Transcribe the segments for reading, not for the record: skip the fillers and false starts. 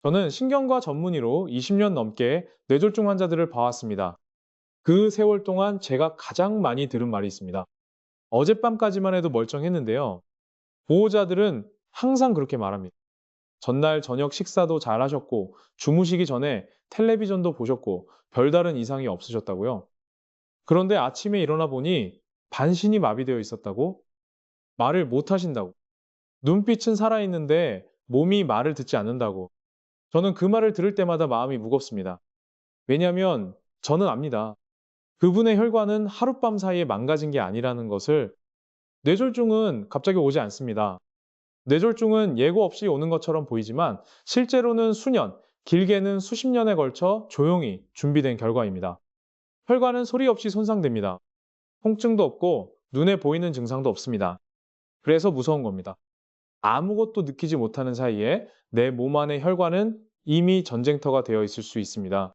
저는 신경과 전문의로 20년 넘게 뇌졸중 환자들을 봐왔습니다. 그 세월 동안 제가 가장 많이 들은 말이 있습니다. 어젯밤까지만 해도 멀쩡했는데요. 보호자들은 항상 그렇게 말합니다. 전날 저녁 식사도 잘 하셨고, 주무시기 전에 텔레비전도 보셨고, 별다른 이상이 없으셨다고요. 그런데 아침에 일어나 보니 반신이 마비되어 있었다고, 말을 못 하신다고, 눈빛은 살아있는데 몸이 말을 듣지 않는다고. 저는 그 말을 들을 때마다 마음이 무겁습니다. 왜냐하면 저는 압니다. 그분의 혈관은 하룻밤 사이에 망가진 게 아니라는 것을. 뇌졸중은 갑자기 오지 않습니다. 뇌졸중은 예고 없이 오는 것처럼 보이지만 실제로는 수년, 길게는 수십 년에 걸쳐 조용히 준비된 결과입니다. 혈관은 소리 없이 손상됩니다. 통증도 없고 눈에 보이는 증상도 없습니다. 그래서 무서운 겁니다. 아무것도 느끼지 못하는 사이에 내 몸 안의 혈관은 이미 전쟁터가 되어 있을 수 있습니다.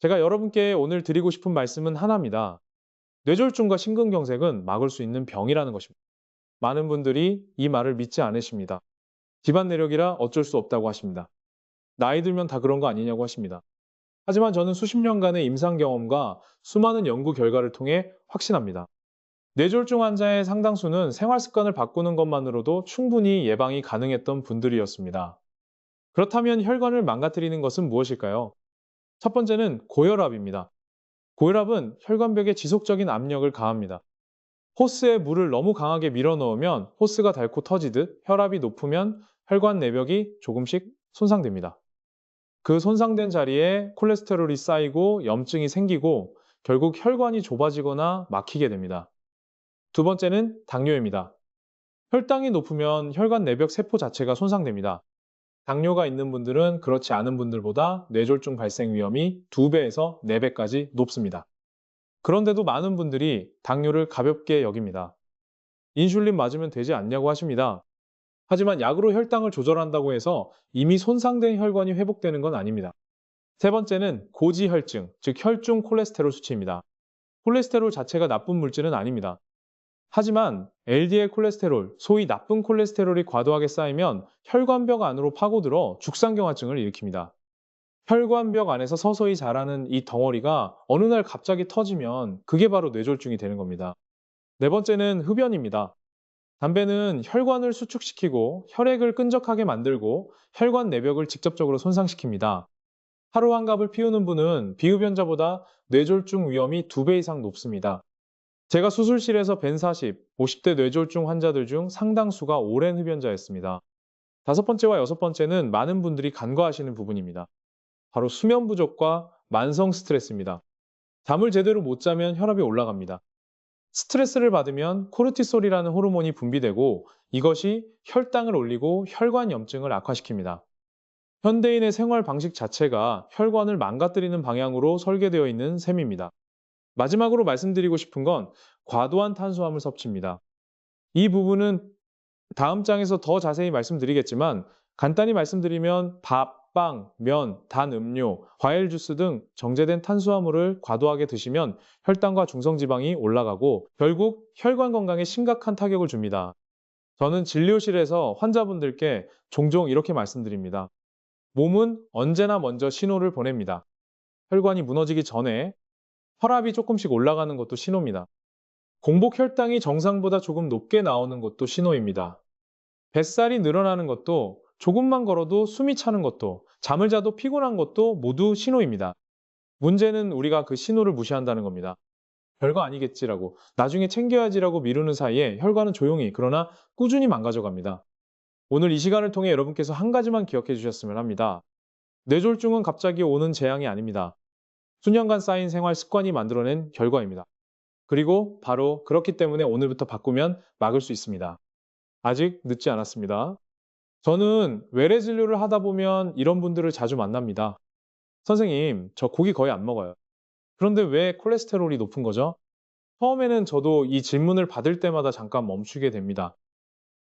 제가 여러분께 오늘 드리고 싶은 말씀은 하나입니다. 뇌졸중과 심근경색은 막을 수 있는 병이라는 것입니다. 많은 분들이 이 말을 믿지 않으십니다. 집안 내력이라 어쩔 수 없다고 하십니다. 나이 들면 다 그런 거 아니냐고 하십니다. 하지만 저는 수십 년간의 임상 경험과 수많은 연구 결과를 통해 확신합니다. 뇌졸중 환자의 상당수는 생활 습관을 바꾸는 것만으로도 충분히 예방이 가능했던 분들이었습니다. 그렇다면 혈관을 망가뜨리는 것은 무엇일까요? 첫 번째는 고혈압입니다. 고혈압은 혈관벽에 지속적인 압력을 가합니다. 호스에 물을 너무 강하게 밀어 넣으면 호스가 닳고 터지듯 혈압이 높으면 혈관 내벽이 조금씩 손상됩니다. 그 손상된 자리에 콜레스테롤이 쌓이고 염증이 생기고 결국 혈관이 좁아지거나 막히게 됩니다. 두 번째는 당뇨입니다. 혈당이 높으면 혈관 내벽 세포 자체가 손상됩니다. 당뇨가 있는 분들은 그렇지 않은 분들보다 뇌졸중 발생 위험이 2배에서 4배까지 높습니다. 그런데도 많은 분들이 당뇨를 가볍게 여깁니다. 인슐린 맞으면 되지 않냐고 하십니다. 하지만 약으로 혈당을 조절한다고 해서 이미 손상된 혈관이 회복되는 건 아닙니다. 세 번째는 고지혈증, 즉 혈중 콜레스테롤 수치입니다. 콜레스테롤 자체가 나쁜 물질은 아닙니다. 하지만 LDL 콜레스테롤, 소위 나쁜 콜레스테롤이 과도하게 쌓이면 혈관벽 안으로 파고들어 죽상경화증을 일으킵니다. 혈관벽 안에서 서서히 자라는 이 덩어리가 어느 날 갑자기 터지면 그게 바로 뇌졸중이 되는 겁니다. 네 번째는 흡연입니다. 담배는 혈관을 수축시키고 혈액을 끈적하게 만들고 혈관 내벽을 직접적으로 손상시킵니다. 하루 한 갑을 피우는 분은 비흡연자보다 뇌졸중 위험이 2배 이상 높습니다. 제가 수술실에서 뵌 50대 뇌졸중 환자들 중 상당수가 오랜 흡연자였습니다. 다섯 번째와 여섯 번째는 많은 분들이 간과하시는 부분입니다. 바로 수면 부족과 만성 스트레스입니다. 잠을 제대로 못 자면 혈압이 올라갑니다. 스트레스를 받으면 코르티솔이라는 호르몬이 분비되고 이것이 혈당을 올리고 혈관 염증을 악화시킵니다. 현대인의 생활 방식 자체가 혈관을 망가뜨리는 방향으로 설계되어 있는 셈입니다. 마지막으로 말씀드리고 싶은 건 과도한 탄수화물 섭취입니다. 이 부분은 다음 장에서 더 자세히 말씀드리겠지만 간단히 말씀드리면 밥, 빵, 면, 단 음료, 과일 주스 등 정제된 탄수화물을 과도하게 드시면 혈당과 중성지방이 올라가고 결국 혈관 건강에 심각한 타격을 줍니다. 저는 진료실에서 환자분들께 종종 이렇게 말씀드립니다. 몸은 언제나 먼저 신호를 보냅니다. 혈관이 무너지기 전에 혈압이 조금씩 올라가는 것도 신호입니다. 공복 혈당이 정상보다 조금 높게 나오는 것도 신호입니다. 뱃살이 늘어나는 것도 조금만 걸어도 숨이 차는 것도 잠을 자도 피곤한 것도 모두 신호입니다. 문제는 우리가 그 신호를 무시한다는 겁니다. 별거 아니겠지라고 나중에 챙겨야지라고 미루는 사이에 혈관은 조용히 그러나 꾸준히 망가져 갑니다. 오늘 이 시간을 통해 여러분께서 한 가지만 기억해 주셨으면 합니다. 뇌졸중은 갑자기 오는 재앙이 아닙니다. 수년간 쌓인 생활 습관이 만들어낸 결과입니다. 그리고 바로 그렇기 때문에 오늘부터 바꾸면 막을 수 있습니다. 아직 늦지 않았습니다. 저는 외래 진료를 하다 보면 이런 분들을 자주 만납니다. 선생님, 저 고기 거의 안 먹어요. 그런데 왜 콜레스테롤이 높은 거죠? 처음에는 저도 이 질문을 받을 때마다 잠깐 멈추게 됩니다.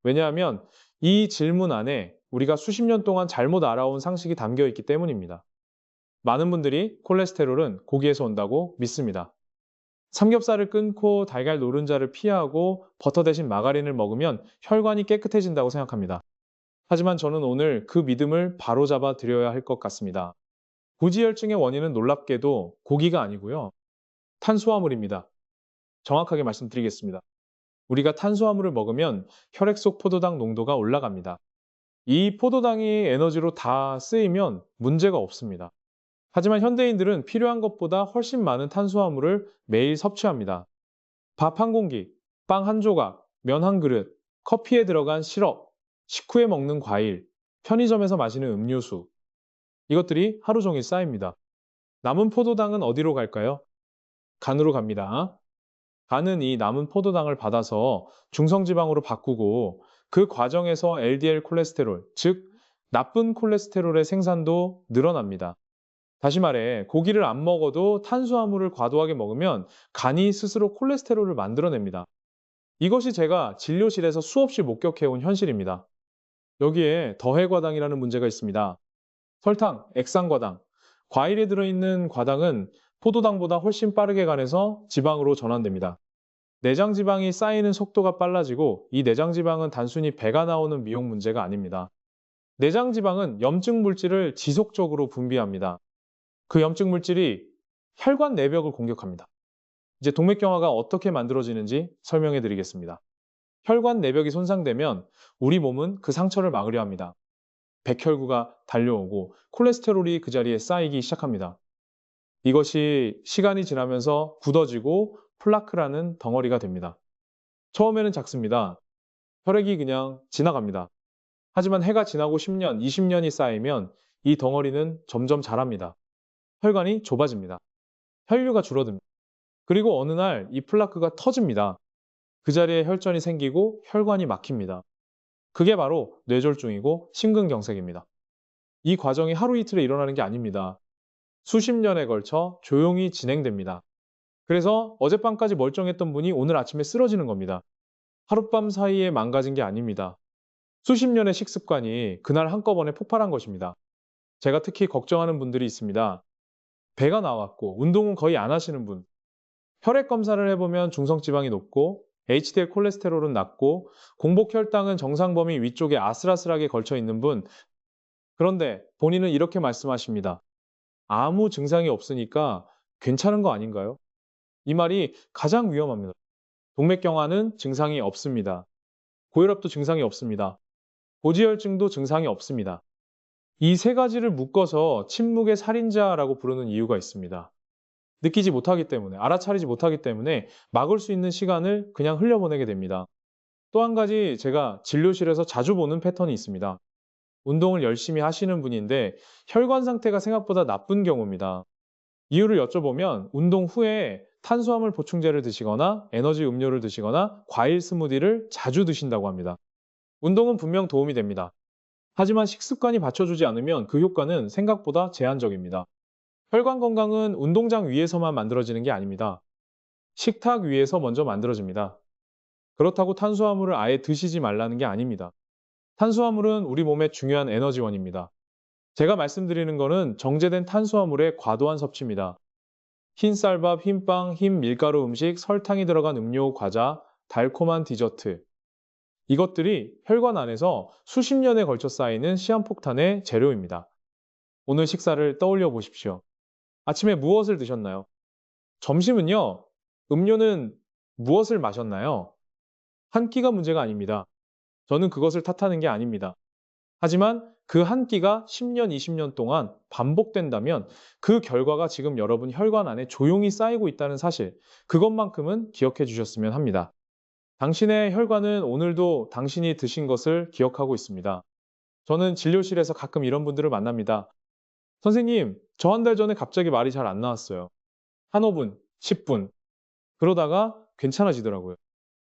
왜냐하면 이 질문 안에 우리가 수십 년 동안 잘못 알아온 상식이 담겨 있기 때문입니다. 많은 분들이 콜레스테롤은 고기에서 온다고 믿습니다. 삼겹살을 끊고 달걀 노른자를 피하고 버터 대신 마가린을 먹으면 혈관이 깨끗해진다고 생각합니다. 하지만 저는 오늘 그 믿음을 바로잡아 드려야 할 것 같습니다. 고지혈증의 원인은 놀랍게도 고기가 아니고요. 탄수화물입니다. 정확하게 말씀드리겠습니다. 우리가 탄수화물을 먹으면 혈액 속 포도당 농도가 올라갑니다. 이 포도당이 에너지로 다 쓰이면 문제가 없습니다. 하지만 현대인들은 필요한 것보다 훨씬 많은 탄수화물을 매일 섭취합니다. 밥 한 공기, 빵 한 조각, 면 한 그릇, 커피에 들어간 시럽, 식후에 먹는 과일, 편의점에서 마시는 음료수. 이것들이 하루 종일 쌓입니다. 남은 포도당은 어디로 갈까요? 간으로 갑니다. 간은 이 남은 포도당을 받아서 중성지방으로 바꾸고 그 과정에서 LDL 콜레스테롤, 즉 나쁜 콜레스테롤의 생산도 늘어납니다. 다시 말해 고기를 안 먹어도 탄수화물을 과도하게 먹으면 간이 스스로 콜레스테롤을 만들어냅니다. 이것이 제가 진료실에서 수없이 목격해온 현실입니다. 여기에 더해과당이라는 문제가 있습니다. 설탕, 액상과당, 과일에 들어있는 과당은 포도당보다 훨씬 빠르게 간에서 지방으로 전환됩니다. 내장 지방이 쌓이는 속도가 빨라지고 이 내장 지방은 단순히 배가 나오는 미용 문제가 아닙니다. 내장 지방은 염증 물질을 지속적으로 분비합니다. 그 염증 물질이 혈관 내벽을 공격합니다. 이제 동맥경화가 어떻게 만들어지는지 설명해 드리겠습니다. 혈관 내벽이 손상되면 우리 몸은 그 상처를 막으려 합니다. 백혈구가 달려오고 콜레스테롤이 그 자리에 쌓이기 시작합니다. 이것이 시간이 지나면서 굳어지고 플라크라는 덩어리가 됩니다. 처음에는 작습니다. 혈액이 그냥 지나갑니다. 하지만 해가 지나고 10년, 20년이 쌓이면 이 덩어리는 점점 자랍니다. 혈관이 좁아집니다. 혈류가 줄어듭니다. 그리고 어느 날 이 플라크가 터집니다. 그 자리에 혈전이 생기고 혈관이 막힙니다. 그게 바로 뇌졸중이고 심근경색입니다. 이 과정이 하루 이틀에 일어나는 게 아닙니다. 수십 년에 걸쳐 조용히 진행됩니다. 그래서 어젯밤까지 멀쩡했던 분이 오늘 아침에 쓰러지는 겁니다. 하룻밤 사이에 망가진 게 아닙니다. 수십 년의 식습관이 그날 한꺼번에 폭발한 것입니다. 제가 특히 걱정하는 분들이 있습니다. 배가 나왔고 운동은 거의 안 하시는 분, 혈액 검사를 해보면 중성지방이 높고 HDL 콜레스테롤은 낮고 공복 혈당은 정상 범위 위쪽에 아슬아슬하게 걸쳐 있는 분, 그런데 본인은 이렇게 말씀하십니다. 아무 증상이 없으니까 괜찮은 거 아닌가요? 이 말이 가장 위험합니다. 동맥경화는 증상이 없습니다. 고혈압도 증상이 없습니다. 고지혈증도 증상이 없습니다. 이 세 가지를 묶어서 침묵의 살인자라고 부르는 이유가 있습니다. 느끼지 못하기 때문에, 알아차리지 못하기 때문에 막을 수 있는 시간을 그냥 흘려보내게 됩니다. 또 한 가지 제가 진료실에서 자주 보는 패턴이 있습니다. 운동을 열심히 하시는 분인데 혈관 상태가 생각보다 나쁜 경우입니다. 이유를 여쭤보면 운동 후에 탄수화물 보충제를 드시거나 에너지 음료를 드시거나 과일 스무디를 자주 드신다고 합니다. 운동은 분명 도움이 됩니다. 하지만 식습관이 받쳐주지 않으면 그 효과는 생각보다 제한적입니다. 혈관 건강은 운동장 위에서만 만들어지는 게 아닙니다. 식탁 위에서 먼저 만들어집니다. 그렇다고 탄수화물을 아예 드시지 말라는 게 아닙니다. 탄수화물은 우리 몸의 중요한 에너지원입니다. 제가 말씀드리는 거는 정제된 탄수화물의 과도한 섭취입니다. 흰 쌀밥, 흰 빵, 흰 밀가루 음식, 설탕이 들어간 음료, 과자, 달콤한 디저트. 이것들이 혈관 안에서 수십 년에 걸쳐 쌓이는 시한폭탄의 재료입니다. 오늘 식사를 떠올려 보십시오. 아침에 무엇을 드셨나요? 점심은요? 음료는 무엇을 마셨나요? 한 끼가 문제가 아닙니다. 저는 그것을 탓하는 게 아닙니다. 하지만 그 한 끼가 10년, 20년 동안 반복된다면 그 결과가 지금 여러분 혈관 안에 조용히 쌓이고 있다는 사실, 그것만큼은 기억해 주셨으면 합니다. 당신의 혈관은 오늘도 당신이 드신 것을 기억하고 있습니다. 저는 진료실에서 가끔 이런 분들을 만납니다. 선생님, 저 한 달 전에 갑자기 말이 잘 안 나왔어요. 한 5분, 10분. 그러다가 괜찮아지더라고요.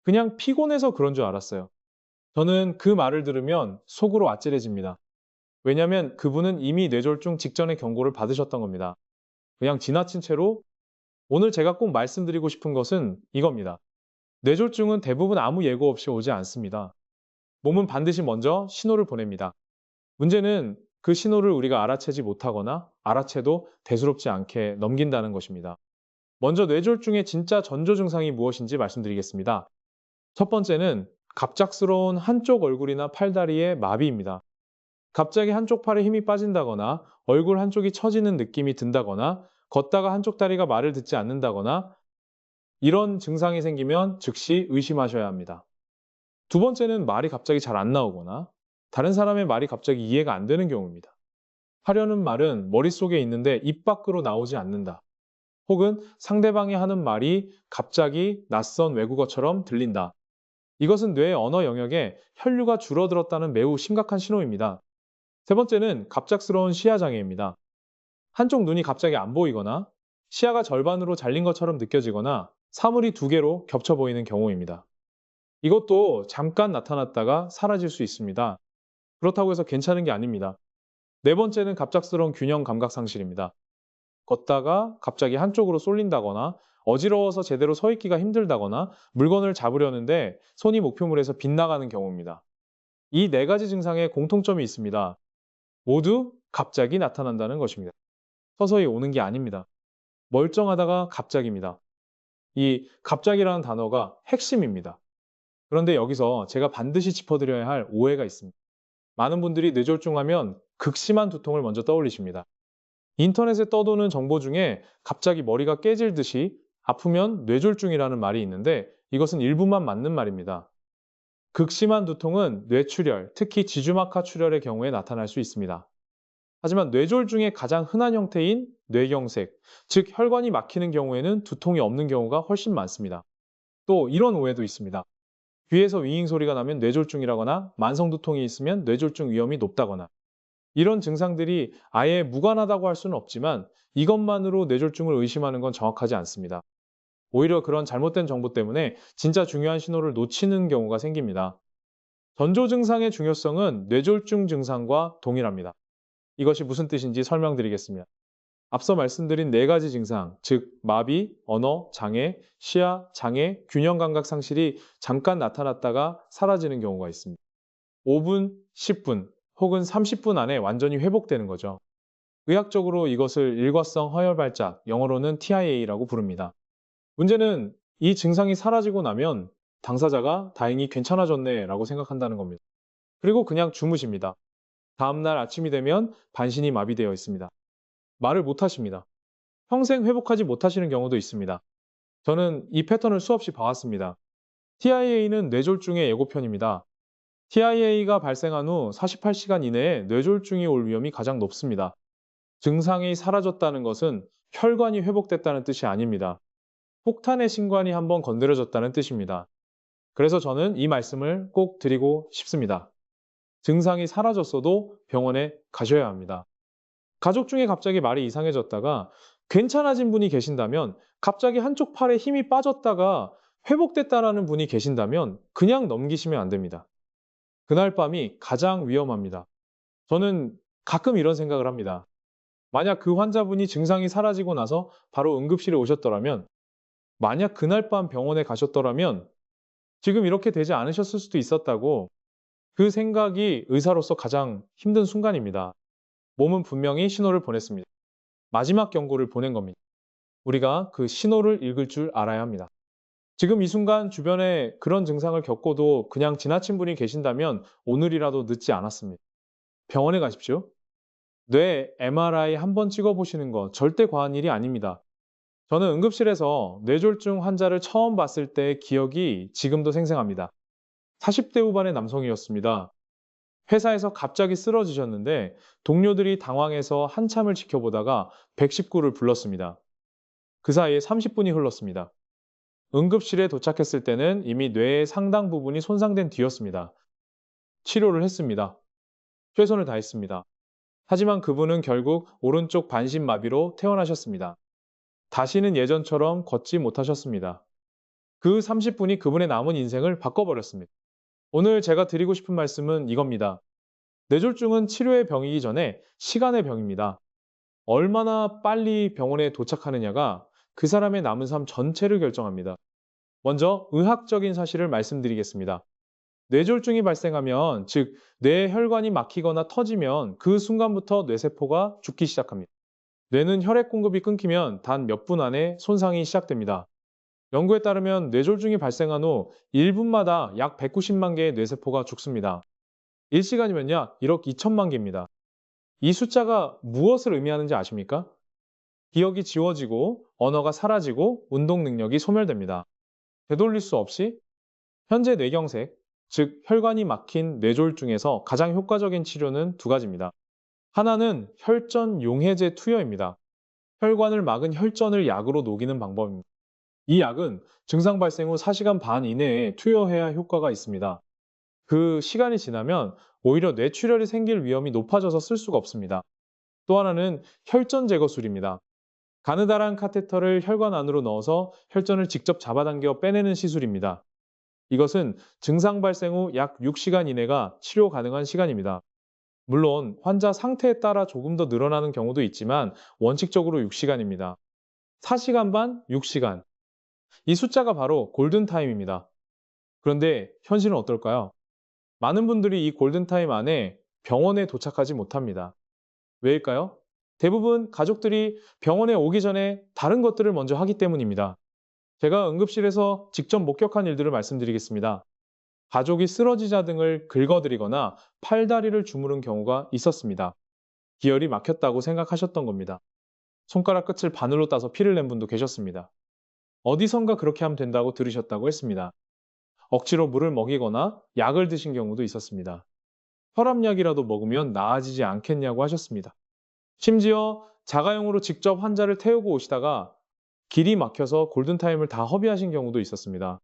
그냥 피곤해서 그런 줄 알았어요. 저는 그 말을 들으면 속으로 아찔해집니다. 왜냐하면 그분은 이미 뇌졸중 직전의 경고를 받으셨던 겁니다. 그냥 지나친 채로 오늘 제가 꼭 말씀드리고 싶은 것은 이겁니다. 뇌졸중은 대부분 아무 예고 없이 오지 않습니다. 몸은 반드시 먼저 신호를 보냅니다. 문제는 그 신호를 우리가 알아채지 못하거나 알아채도 대수롭지 않게 넘긴다는 것입니다. 먼저 뇌졸중의 진짜 전조 증상이 무엇인지 말씀드리겠습니다. 첫 번째는 갑작스러운 한쪽 얼굴이나 팔다리의 마비입니다. 갑자기 한쪽 팔에 힘이 빠진다거나 얼굴 한쪽이 처지는 느낌이 든다거나 걷다가 한쪽 다리가 말을 듣지 않는다거나 이런 증상이 생기면 즉시 의심하셔야 합니다. 두 번째는 말이 갑자기 잘 안 나오거나 다른 사람의 말이 갑자기 이해가 안 되는 경우입니다. 하려는 말은 머릿속에 있는데 입 밖으로 나오지 않는다. 혹은 상대방이 하는 말이 갑자기 낯선 외국어처럼 들린다. 이것은 뇌의 언어 영역에 혈류가 줄어들었다는 매우 심각한 신호입니다. 세 번째는 갑작스러운 시야장애입니다. 한쪽 눈이 갑자기 안 보이거나 시야가 절반으로 잘린 것처럼 느껴지거나 사물이 두 개로 겹쳐 보이는 경우입니다. 이것도 잠깐 나타났다가 사라질 수 있습니다. 그렇다고 해서 괜찮은 게 아닙니다. 네 번째는 갑작스러운 균형 감각 상실입니다. 걷다가 갑자기 한쪽으로 쏠린다거나 어지러워서 제대로 서 있기가 힘들다거나 물건을 잡으려는데 손이 목표물에서 빗나가는 경우입니다. 이 네 가지 증상에 공통점이 있습니다. 모두 갑자기 나타난다는 것입니다. 서서히 오는 게 아닙니다. 멀쩡하다가 갑자기입니다. 이 갑자기라는 단어가 핵심입니다. 그런데 여기서 제가 반드시 짚어드려야 할 오해가 있습니다. 많은 분들이 뇌졸중하면 극심한 두통을 먼저 떠올리십니다. 인터넷에 떠도는 정보 중에 갑자기 머리가 깨질듯이 아프면 뇌졸중이라는 말이 있는데 이것은 일부만 맞는 말입니다. 극심한 두통은 뇌출혈, 특히 지주막하 출혈의 경우에 나타날 수 있습니다. 하지만 뇌졸중의 가장 흔한 형태인 뇌경색, 즉 혈관이 막히는 경우에는 두통이 없는 경우가 훨씬 많습니다. 또 이런 오해도 있습니다. 귀에서 윙 소리가 나면 뇌졸중이라거나 만성두통이 있으면 뇌졸중 위험이 높다거나 이런 증상들이 아예 무관하다고 할 수는 없지만 이것만으로 뇌졸중을 의심하는 건 정확하지 않습니다. 오히려 그런 잘못된 정보 때문에 진짜 중요한 신호를 놓치는 경우가 생깁니다. 전조 증상의 중요성은 뇌졸중 증상과 동일합니다. 이것이 무슨 뜻인지 설명드리겠습니다. 앞서 말씀드린 네 가지 증상, 즉 마비, 언어, 장애, 시야, 장애, 균형 감각 상실이 잠깐 나타났다가 사라지는 경우가 있습니다. 5분, 10분 혹은 30분 안에 완전히 회복되는 거죠. 의학적으로 이것을 일과성 허혈 발작, 영어로는 TIA라고 부릅니다. 문제는 이 증상이 사라지고 나면 당사자가 다행히 괜찮아졌네 라고 생각한다는 겁니다. 그리고 그냥 주무십니다. 다음날 아침이 되면 반신이 마비되어 있습니다. 말을 못 하십니다. 평생 회복하지 못하시는 경우도 있습니다. 저는 이 패턴을 수없이 봐왔습니다. TIA는 뇌졸중의 예고편입니다. TIA가 발생한 후 48시간 이내에 뇌졸중이 올 위험이 가장 높습니다. 증상이 사라졌다는 것은 혈관이 회복됐다는 뜻이 아닙니다. 폭탄의 신관이 한번 건드려졌다는 뜻입니다. 그래서 저는 이 말씀을 꼭 드리고 싶습니다. 증상이 사라졌어도 병원에 가셔야 합니다. 가족 중에 갑자기 말이 이상해졌다가 괜찮아진 분이 계신다면, 갑자기 한쪽 팔에 힘이 빠졌다가 회복됐다라는 분이 계신다면 그냥 넘기시면 안 됩니다. 그날 밤이 가장 위험합니다. 저는 가끔 이런 생각을 합니다. 만약 그 환자분이 증상이 사라지고 나서 바로 응급실에 오셨더라면, 만약 그날 밤 병원에 가셨더라면 지금 이렇게 되지 않으셨을 수도 있었다고, 그 생각이 의사로서 가장 힘든 순간입니다. 몸은 분명히 신호를 보냈습니다. 마지막 경고를 보낸 겁니다. 우리가 그 신호를 읽을 줄 알아야 합니다. 지금 이 순간 주변에 그런 증상을 겪고도 그냥 지나친 분이 계신다면 오늘이라도 늦지 않았습니다. 병원에 가십시오. 뇌 MRI 한번 찍어보시는 건 절대 과한 일이 아닙니다. 저는 응급실에서 뇌졸중 환자를 처음 봤을 때의 기억이 지금도 생생합니다. 40대 후반의 남성이었습니다. 회사에서 갑자기 쓰러지셨는데 동료들이 당황해서 한참을 지켜보다가 119를 불렀습니다. 그 사이에 30분이 흘렀습니다. 응급실에 도착했을 때는 이미 뇌의 상당 부분이 손상된 뒤였습니다. 치료를 했습니다. 최선을 다했습니다. 하지만 그분은 결국 오른쪽 반신마비로 퇴원하셨습니다. 다시는 예전처럼 걷지 못하셨습니다. 그 30분이 그분의 남은 인생을 바꿔버렸습니다. 오늘 제가 드리고 싶은 말씀은 이겁니다. 뇌졸중은 치료의 병이기 전에 시간의 병입니다. 얼마나 빨리 병원에 도착하느냐가 그 사람의 남은 삶 전체를 결정합니다. 먼저 의학적인 사실을 말씀드리겠습니다. 뇌졸중이 발생하면, 즉 뇌의 혈관이 막히거나 터지면 그 순간부터 뇌세포가 죽기 시작합니다. 뇌는 혈액 공급이 끊기면 단 몇 분 안에 손상이 시작됩니다. 연구에 따르면 뇌졸중이 발생한 후 1분마다 약 190만 개의 뇌세포가 죽습니다. 1시간이면 약 1억 2천만 개입니다. 이 숫자가 무엇을 의미하는지 아십니까? 기억이 지워지고 언어가 사라지고 운동 능력이 소멸됩니다. 되돌릴 수 없이 현재 뇌경색, 즉 혈관이 막힌 뇌졸중에서 가장 효과적인 치료는 두 가지입니다. 하나는 혈전 용해제 투여입니다. 혈관을 막은 혈전을 약으로 녹이는 방법입니다. 이 약은 증상 발생 후 4시간 반 이내에 투여해야 효과가 있습니다. 그 시간이 지나면 오히려 뇌출혈이 생길 위험이 높아져서 쓸 수가 없습니다. 또 하나는 혈전 제거술입니다. 가느다란 카테터를 혈관 안으로 넣어서 혈전을 직접 잡아당겨 빼내는 시술입니다. 이것은 증상 발생 후 약 6시간 이내가 치료 가능한 시간입니다. 물론 환자 상태에 따라 조금 더 늘어나는 경우도 있지만 원칙적으로 6시간입니다. 4시간 반, 6시간. 이 숫자가 바로 골든타임입니다. 그런데 현실은 어떨까요? 많은 분들이 이 골든타임 안에 병원에 도착하지 못합니다. 왜일까요? 대부분 가족들이 병원에 오기 전에 다른 것들을 먼저 하기 때문입니다. 제가 응급실에서 직접 목격한 일들을 말씀드리겠습니다. 가족이 쓰러지자 등을 긁어드리거나 팔다리를 주무른 경우가 있었습니다. 기혈이 막혔다고 생각하셨던 겁니다. 손가락 끝을 바늘로 따서 피를 낸 분도 계셨습니다. 어디선가 그렇게 하면 된다고 들으셨다고 했습니다. 억지로 물을 먹이거나 약을 드신 경우도 있었습니다. 혈압약이라도 먹으면 나아지지 않겠냐고 하셨습니다. 심지어 자가용으로 직접 환자를 태우고 오시다가 길이 막혀서 골든타임을 다 허비하신 경우도 있었습니다.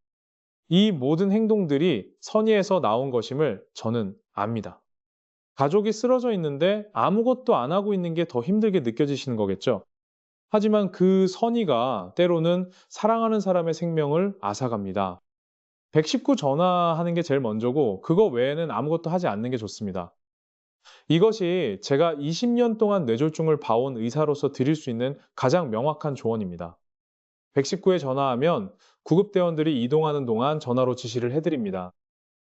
이 모든 행동들이 선의에서 나온 것임을 저는 압니다. 가족이 쓰러져 있는데 아무것도 안 하고 있는 게 더 힘들게 느껴지시는 거겠죠? 하지만 그 선의가 때로는 사랑하는 사람의 생명을 앗아갑니다. 119 전화하는 게 제일 먼저고 그거 외에는 아무것도 하지 않는 게 좋습니다. 이것이 제가 20년 동안 뇌졸중을 봐온 의사로서 드릴 수 있는 가장 명확한 조언입니다. 119에 전화하면 구급대원들이 이동하는 동안 전화로 지시를 해드립니다.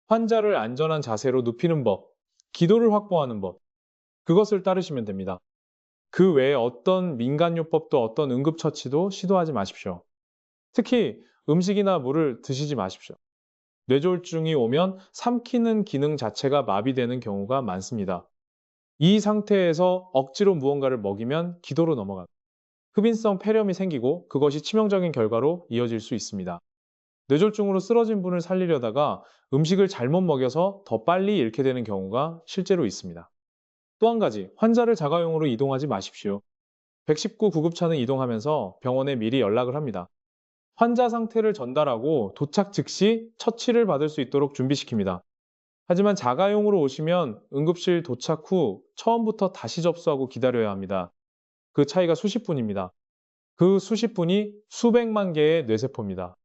환자를 안전한 자세로 눕히는 법, 기도를 확보하는 법, 그것을 따르시면 됩니다. 그 외에 어떤 민간요법도 어떤 응급처치도 시도하지 마십시오. 특히 음식이나 물을 드시지 마십시오. 뇌졸중이 오면 삼키는 기능 자체가 마비되는 경우가 많습니다. 이 상태에서 억지로 무언가를 먹이면 기도로 넘어갑니다. 흡인성 폐렴이 생기고 그것이 치명적인 결과로 이어질 수 있습니다. 뇌졸중으로 쓰러진 분을 살리려다가 음식을 잘못 먹여서 더 빨리 잃게 되는 경우가 실제로 있습니다. 또 한 가지, 환자를 자가용으로 이동하지 마십시오. 119 구급차는 이동하면서 병원에 미리 연락을 합니다. 환자 상태를 전달하고 도착 즉시 처치를 받을 수 있도록 준비시킵니다. 하지만 자가용으로 오시면 응급실 도착 후 처음부터 다시 접수하고 기다려야 합니다. 그 차이가 수십 분입니다. 그 수십 분이 수백만 개의 뇌세포입니다.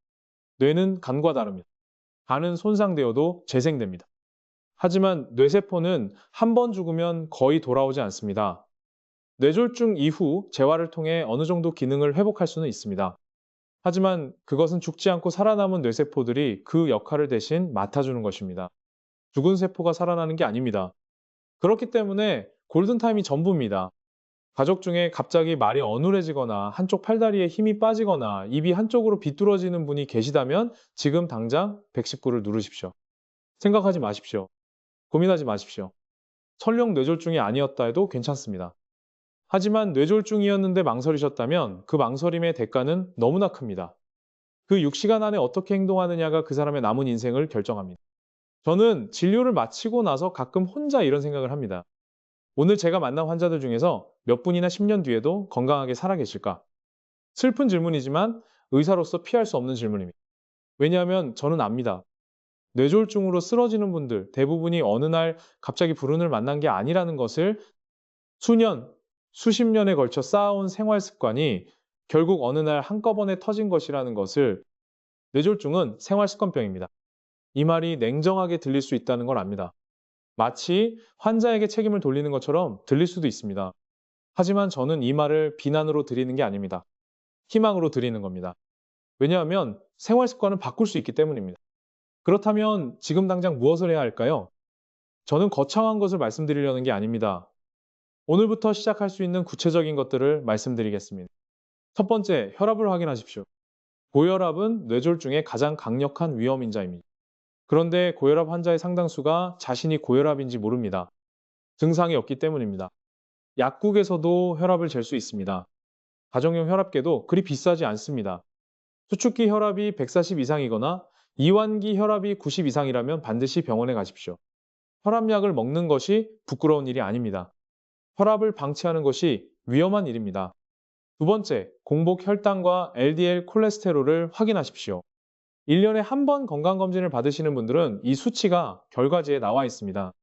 뇌는 간과 다릅니다. 간은 손상되어도 재생됩니다. 하지만 뇌세포는 한 번 죽으면 거의 돌아오지 않습니다. 뇌졸중 이후 재활을 통해 어느 정도 기능을 회복할 수는 있습니다. 하지만 그것은 죽지 않고 살아남은 뇌세포들이 그 역할을 대신 맡아주는 것입니다. 죽은 세포가 살아나는 게 아닙니다. 그렇기 때문에 골든타임이 전부입니다. 가족 중에 갑자기 말이 어눌해지거나 한쪽 팔다리에 힘이 빠지거나 입이 한쪽으로 비뚤어지는 분이 계시다면 지금 당장 119를 누르십시오. 생각하지 마십시오. 고민하지 마십시오. 설령 뇌졸중이 아니었다 해도 괜찮습니다. 하지만 뇌졸중이었는데 망설이셨다면 그 망설임의 대가는 너무나 큽니다. 그 6시간 안에 어떻게 행동하느냐가 그 사람의 남은 인생을 결정합니다. 저는 진료를 마치고 나서 가끔 혼자 이런 생각을 합니다. 오늘 제가 만난 환자들 중에서 몇 분이나 10년 뒤에도 건강하게 살아계실까? 슬픈 질문이지만 의사로서 피할 수 없는 질문입니다. 왜냐하면 저는 압니다. 뇌졸중으로 쓰러지는 분들 대부분이 어느 날 갑자기 불운을 만난 게 아니라는 것을 수년, 수십 년에 걸쳐 쌓아온 생활 습관이 결국 어느 날 한꺼번에 터진 것이라는 것을 뇌졸중은 생활 습관병입니다. 이 말이 냉정하게 들릴 수 있다는 걸 압니다. 마치 환자에게 책임을 돌리는 것처럼 들릴 수도 있습니다. 하지만 저는 이 말을 비난으로 드리는 게 아닙니다. 희망으로 드리는 겁니다. 왜냐하면 생활 습관을 바꿀 수 있기 때문입니다. 그렇다면 지금 당장 무엇을 해야 할까요? 저는 거창한 것을 말씀드리려는 게 아닙니다. 오늘부터 시작할 수 있는 구체적인 것들을 말씀드리겠습니다. 첫 번째, 혈압을 확인하십시오. 고혈압은 뇌졸중의 가장 강력한 위험인자입니다. 그런데 고혈압 환자의 상당수가 자신이 고혈압인지 모릅니다. 증상이 없기 때문입니다. 약국에서도 혈압을 잴 수 있습니다. 가정용 혈압계도 그리 비싸지 않습니다. 수축기 혈압이 140 이상이거나 이완기 혈압이 90 이상이라면 반드시 병원에 가십시오. 혈압약을 먹는 것이 부끄러운 일이 아닙니다. 혈압을 방치하는 것이 위험한 일입니다. 두 번째, 공복 혈당과 LDL 콜레스테롤을 확인하십시오. 1년에 한 번 건강검진을 받으시는 분들은 이 수치가 결과지에 나와 있습니다.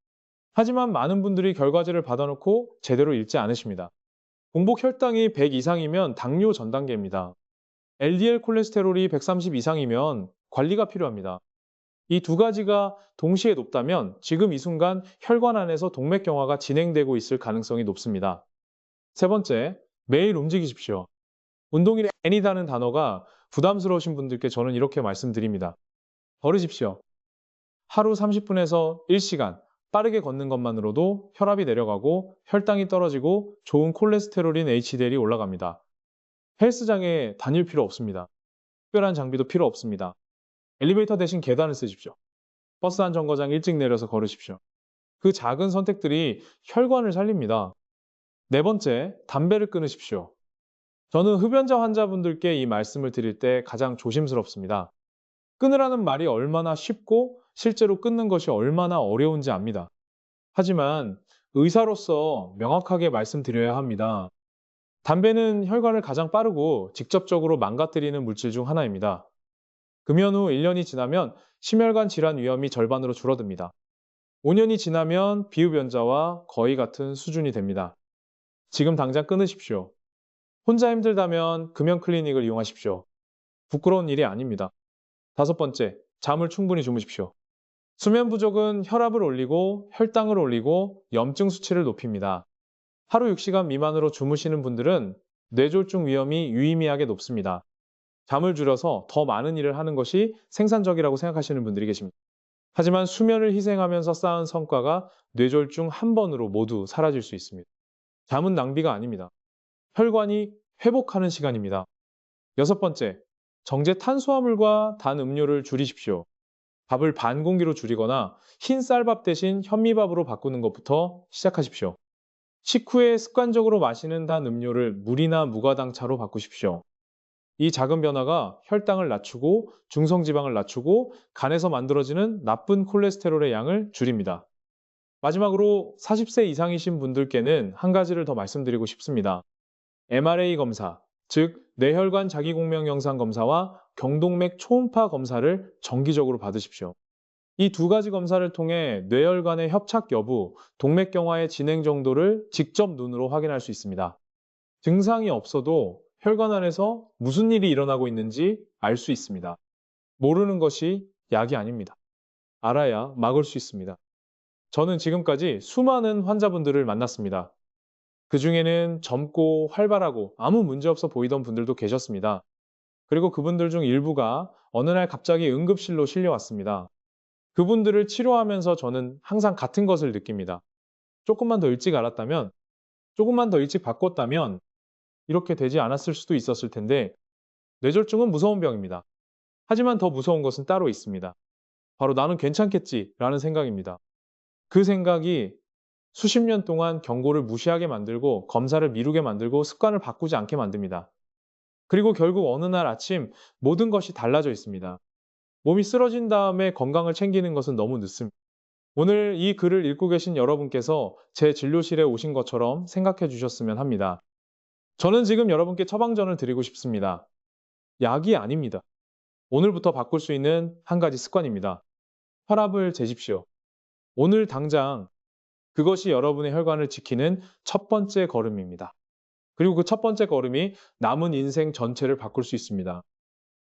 하지만 많은 분들이 결과지를 받아놓고 제대로 읽지 않으십니다. 공복 혈당이 100 이상이면 당뇨 전 단계입니다. LDL 콜레스테롤이 130 이상이면 관리가 필요합니다. 이 두 가지가 동시에 높다면 지금 이 순간 혈관 안에서 동맥경화가 진행되고 있을 가능성이 높습니다. 세 번째, 매일 움직이십시오. 운동이 N이라는 단어가 부담스러우신 분들께 저는 이렇게 말씀드립니다. 걸으십시오. 하루 30분에서 1시간 빠르게 걷는 것만으로도 혈압이 내려가고 혈당이 떨어지고 좋은 콜레스테롤인 HDL이 올라갑니다. 헬스장에 다닐 필요 없습니다. 특별한 장비도 필요 없습니다. 엘리베이터 대신 계단을 쓰십시오. 버스 한 정거장 일찍 내려서 걸으십시오. 그 작은 선택들이 혈관을 살립니다. 네 번째, 담배를 끊으십시오. 저는 흡연자 환자분들께 이 말씀을 드릴 때 가장 조심스럽습니다. 끊으라는 말이 얼마나 쉽고 실제로 끊는 것이 얼마나 어려운지 압니다. 하지만 의사로서 명확하게 말씀드려야 합니다. 담배는 혈관을 가장 빠르고 직접적으로 망가뜨리는 물질 중 하나입니다. 금연 후 1년이 지나면 심혈관 질환 위험이 절반으로 줄어듭니다. 5년이 지나면 비흡연자와 거의 같은 수준이 됩니다. 지금 당장 끊으십시오. 혼자 힘들다면 금연 클리닉을 이용하십시오. 부끄러운 일이 아닙니다. 다섯 번째, 잠을 충분히 주무십시오. 수면 부족은 혈압을 올리고 혈당을 올리고 염증 수치를 높입니다. 하루 6시간 미만으로 주무시는 분들은 뇌졸중 위험이 유의미하게 높습니다. 잠을 줄여서 더 많은 일을 하는 것이 생산적이라고 생각하시는 분들이 계십니다. 하지만 수면을 희생하면서 쌓은 성과가 뇌졸중 한 번으로 모두 사라질 수 있습니다. 잠은 낭비가 아닙니다. 혈관이 회복하는 시간입니다. 여섯 번째, 정제 탄수화물과 단 음료를 줄이십시오. 밥을 반 공기로 줄이거나 흰 쌀밥 대신 현미밥으로 바꾸는 것부터 시작하십시오. 식후에 습관적으로 마시는 단 음료를 물이나 무가당차로 바꾸십시오. 이 작은 변화가 혈당을 낮추고 중성지방을 낮추고 간에서 만들어지는 나쁜 콜레스테롤의 양을 줄입니다. 마지막으로 40세 이상이신 분들께는 한 가지를 더 말씀드리고 싶습니다. MRA 검사, 즉 뇌혈관 자기공명 영상 검사와 경동맥 초음파 검사를 정기적으로 받으십시오. 이 두 가지 검사를 통해 뇌혈관의 협착 여부, 동맥경화의 진행 정도를 직접 눈으로 확인할 수 있습니다. 증상이 없어도 혈관 안에서 무슨 일이 일어나고 있는지 알 수 있습니다. 모르는 것이 약이 아닙니다. 알아야 막을 수 있습니다. 저는 지금까지 수많은 환자분들을 만났습니다. 그 중에는 젊고 활발하고 아무 문제 없어 보이던 분들도 계셨습니다. 그리고 그분들 중 일부가 어느 날 갑자기 응급실로 실려왔습니다. 그분들을 치료하면서 저는 항상 같은 것을 느낍니다. 조금만 더 일찍 알았다면, 조금만 더 일찍 바꿨다면 이렇게 되지 않았을 수도 있었을 텐데 뇌졸중은 무서운 병입니다. 하지만 더 무서운 것은 따로 있습니다. 바로 나는 괜찮겠지라는 생각입니다. 그 생각이 수십 년 동안 경고를 무시하게 만들고 검사를 미루게 만들고 습관을 바꾸지 않게 만듭니다. 그리고 결국 어느 날 아침 모든 것이 달라져 있습니다. 몸이 쓰러진 다음에 건강을 챙기는 것은 너무 늦습니다. 오늘 이 글을 읽고 계신 여러분께서 제 진료실에 오신 것처럼 생각해 주셨으면 합니다. 저는 지금 여러분께 처방전을 드리고 싶습니다. 약이 아닙니다. 오늘부터 바꿀 수 있는 한 가지 습관입니다. 혈압을 재십시오. 오늘 당장 그것이 여러분의 혈관을 지키는 첫 번째 걸음입니다. 그리고 그 첫 번째 걸음이 남은 인생 전체를 바꿀 수 있습니다.